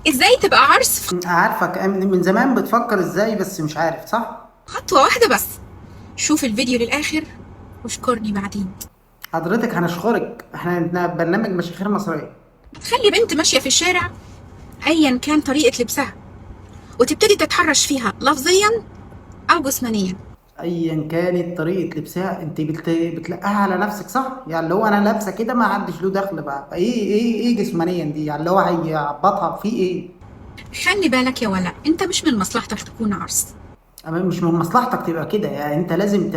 ازاي تبقى عرس في عارفك من زمان بتفكر ازاي، بس مش عارف صح. خطوة واحدة بس؟ شوف الفيديو للآخر واشكرني بعدين. حضرتك هنشكرك، احنا برنامج مشاهير مصرية. تخلي بنت ماشية في الشارع أيا كان طريقة لبسها وتبتدي تتحرش فيها لفظيا أو جسمانيا. ايا كانت طريقة لبسها انت بتلقاها على نفسك صح؟ يعني اللي هو انا لابسة كده ما حدش له دخل بقى، ايه جسمانيا دي؟ يعني اللي هو هيعبطها في ايه؟ خلي بالك يا ولا، انت مش من مصلحتك تكون عرس. أما مش من مصلحتك تبقى كده، يعني انت لازم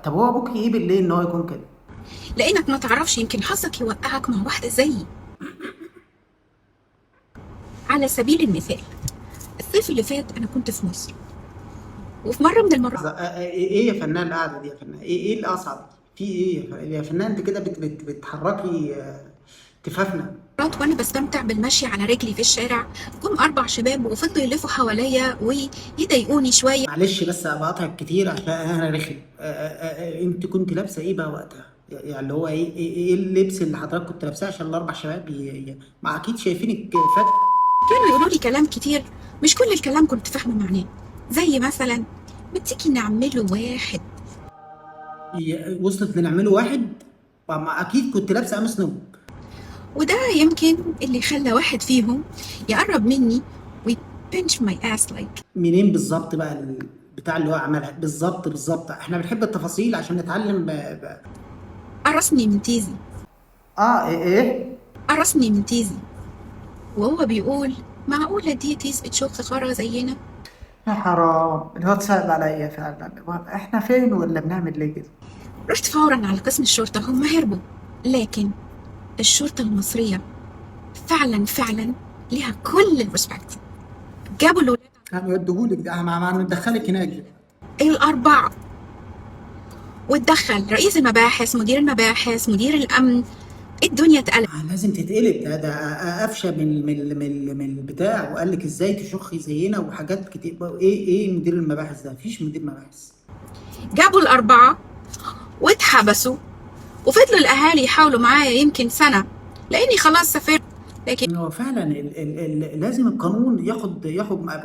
طب هو ابوك ايه بالليل ان هو يكون كده؟ لأنك ما تعرفش، يمكن حظك يوقعك مع واحدة زيي. على سبيل المثال، الصيف اللي فات أنا كنت في مصر، وفي مرة من المرات ايه يا فنان القعده دي؟ يا فنان ايه الاصعب؟ في ايه يا فنان؟ انت كده بتحركي تفافنا. وأنا بستمتع بالمشي على رجلي في الشارع، جم 4 شباب وفضلوا يلفوا حواليا ويضايقوني شوية. معلش بس بقطعك كتير عشان انا رخم. انت كنت لابسه ايه بقى وقتها؟ يعني اللي هو ايه اللبس اللي حضرتك كنت لابساه عشان الاربع شباب ما اكيد شايفينك فات. كانوا يقولوا لي كلام كتير، مش كل الكلام كنت فاهمة معناه. زي مثلا ما تيجي نعمله واحد. وصلت لنعمله واحد؟ ما اكيد كنت لابسه قميص نوم. وده يمكن اللي خلى واحد فيهم يقرب مني ويبنش ماي ass like. منين بالظبط بقى البتاع اللي هو عملها؟ بالظبط احنا بنحب التفاصيل عشان نتعلم قرصني من تيزي. ايه. قرصني من تيزي وهو بيقول معقولة دي تيز بتشوف خرا زينا؟ يا حرام، الواد صعب عليا فعلا. احنا فين ولا بنعمل ليه كده؟ رحت فورا على قسم الشرطة، هم هربوا. لكن الشرطة المصرية فعلا ليها كل الريسبكت. جابوا الولاد هنوديهولك ده، ما ندخلك هناك. الأربعة، واتدخل رئيس المباحث، مدير المباحث، مدير الأمن. الدنيا اتقلبت. لازم تتقلب. ده قفشه من البتاع، وقال لك ازاي تشخي زينا وحاجات كتير. ايه مدير المباحث ده؟ مفيش مدير مباحث. جابوا الأربعة واتحبسوا، وفضلوا الأهالي يحاولوا معايا يمكن سنة لأني خلاص سافرت. لكن هو فعلا لازم القانون ياخد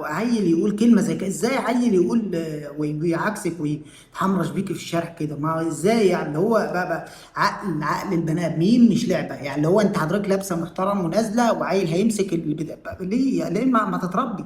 عيل يقول كلمه زي كده. ازاي عيل يقول ويعكسك ويتحمرش بيكي في الشارع كده؟ ما ازاي يعني؟ اللي هو بقى عقل البني ادمين مش لعبه. يعني اللي هو انت حضرتك لابسه محترم ونازله وعيل هيمسك ليه ما تتربي.